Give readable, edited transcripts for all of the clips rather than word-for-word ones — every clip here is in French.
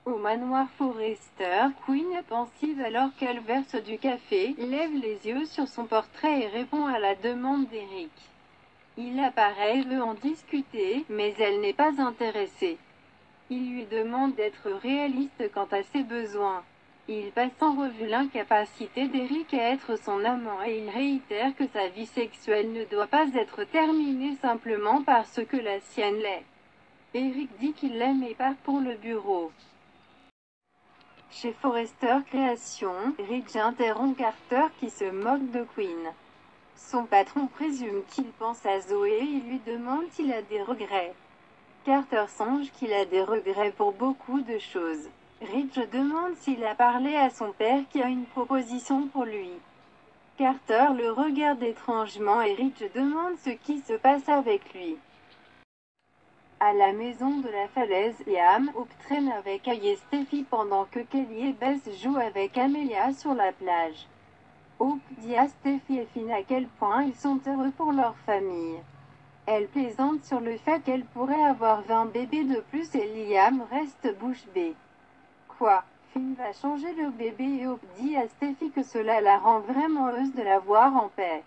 Au manoir Forrester, Queen, pensive alors qu'elle verse du café, lève les yeux sur son portrait et répond à la demande d'Eric. Il apparaît, veut en discuter, mais elle n'est pas intéressée. Il lui demande d'être réaliste quant à ses besoins. Il passe en revue l'incapacité d'Eric à être son amant et il réitère que sa vie sexuelle ne doit pas être terminée simplement parce que la sienne l'est. Eric dit qu'il l'aime et part pour le bureau. Chez Forrester Création, Ridge interrompt Carter qui se moque de Queen. Son patron présume qu'il pense à Zoé et lui demande s'il a des regrets. Carter songe qu'il a des regrets pour beaucoup de choses. Ridge demande s'il a parlé à son père qui a une proposition pour lui. Carter le regarde étrangement et Ridge demande ce qui se passe avec lui. À la maison de la falaise, Liam traîne avec Kay et Steffi pendant que Kelly et Bess jouent avec Amelia sur la plage. Hope dit à Steffi et Finn à quel point ils sont heureux pour leur famille. Elle plaisante sur le fait qu'elle pourrait avoir 20 bébés de plus et Liam reste bouche bée. Quoi? Finn va changer le bébé et Hope dit à Steffi que cela la rend vraiment heureuse de la voir en paix.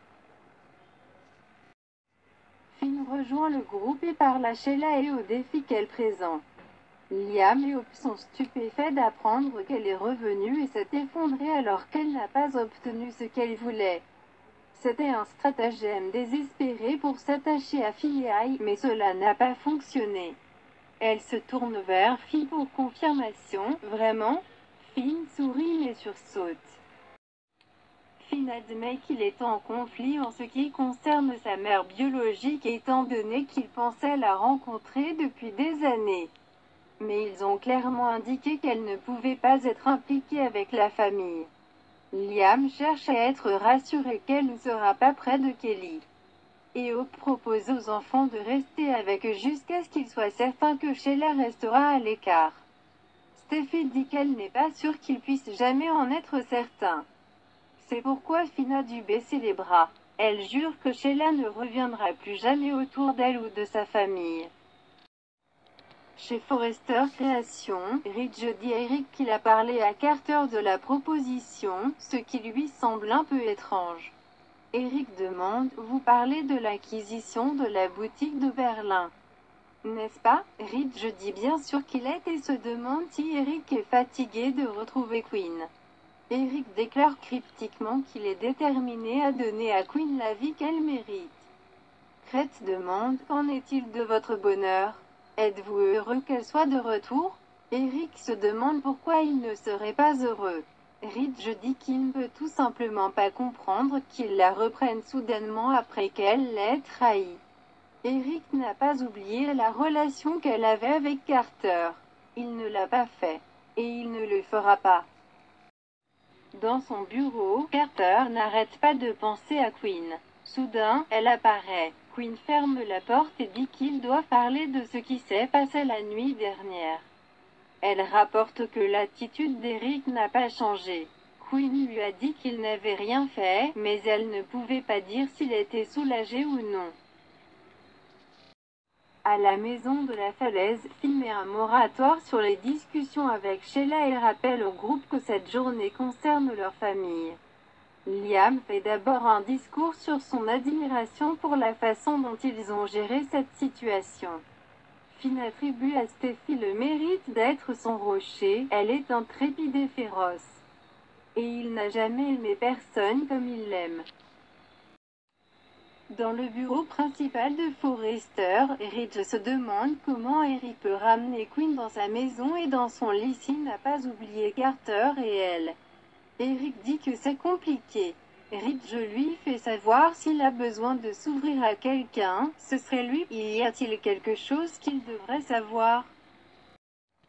Finn rejoint le groupe et parle à Sheila et au défi qu'elle présente. Liam et Hope sont stupéfaits d'apprendre qu'elle est revenue et s'est effondrée alors qu'elle n'a pas obtenu ce qu'elle voulait. C'était un stratagème désespéré pour s'attacher à Finn et Ai, mais cela n'a pas fonctionné. Elle se tourne vers Finn pour confirmation. Vraiment? Finn sourit mais sursaute. Finn admet qu'il est en conflit en ce qui concerne sa mère biologique étant donné qu'il pensait la rencontrer depuis des années. Mais ils ont clairement indiqué qu'elle ne pouvait pas être impliquée avec la famille. Liam cherche à être rassuré qu'elle ne sera pas près de Kelly. Et Hope propose aux enfants de rester avec eux jusqu'à ce qu'ils soient certains que Sheila restera à l'écart. Steffi dit qu'elle n'est pas sûre qu'ils puissent jamais en être certains. C'est pourquoi Finn a dû baisser les bras. Elle jure que Sheila ne reviendra plus jamais autour d'elle ou de sa famille. Chez Forrester Création, Ridge dit à Eric qu'il a parlé à Carter de la proposition, ce qui lui semble un peu étrange. Eric demande « Vous parlez de l'acquisition de la boutique de Berlin, n'est-ce pas ?» Ridge dit bien sûr qu'il est et se demande si Eric est fatigué de retrouver Queen. Eric déclare cryptiquement qu'il est déterminé à donner à Queen la vie qu'elle mérite. Crête demande « Qu'en est-il de votre bonheur ? Êtes-vous heureux qu'elle soit de retour ?» Eric se demande pourquoi il ne serait pas heureux. Ridge dit qu'il ne peut tout simplement pas comprendre qu'il la reprenne soudainement après qu'elle l'ait trahi. Eric n'a pas oublié la relation qu'elle avait avec Carter. Il ne l'a pas fait. Et il ne le fera pas. Dans son bureau, Carter n'arrête pas de penser à Queen. Soudain, elle apparaît. Queen ferme la porte et dit qu'il doit parler de ce qui s'est passé la nuit dernière. Elle rapporte que l'attitude d'Eric n'a pas changé. Queen lui a dit qu'il n'avait rien fait, mais elle ne pouvait pas dire s'il était soulagé ou non. À la maison de la falaise, Finn met un moratoire sur les discussions avec Sheila et rappelle au groupe que cette journée concerne leur famille. Liam fait d'abord un discours sur son admiration pour la façon dont ils ont géré cette situation. Finn attribue à Steffi le mérite d'être son rocher, elle est intrépide et féroce. Et il n'a jamais aimé personne comme il l'aime. Dans le bureau principal de Forrester, Ridge se demande comment Eric peut ramener Queen dans sa maison et dans son lit s'il n'a pas oublié Carter et elle. Eric dit que c'est compliqué. Ridge lui fait savoir s'il a besoin de s'ouvrir à quelqu'un, ce serait lui. Y a-t-il quelque chose qu'il devrait savoir?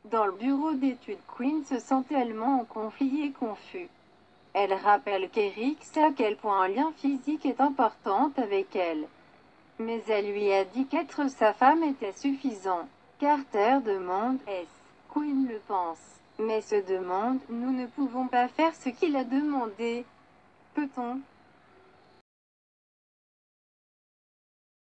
Dans le bureau d'études, Queen se sent tellement en conflit et confus. Elle rappelle qu'Eric sait à quel point un lien physique est important avec elle. Mais elle lui a dit qu'être sa femme était suffisant. Carter demande « Est-ce Queen le pense ?» mais se demande « Nous ne pouvons pas faire ce qu'il a demandé. Peut-on »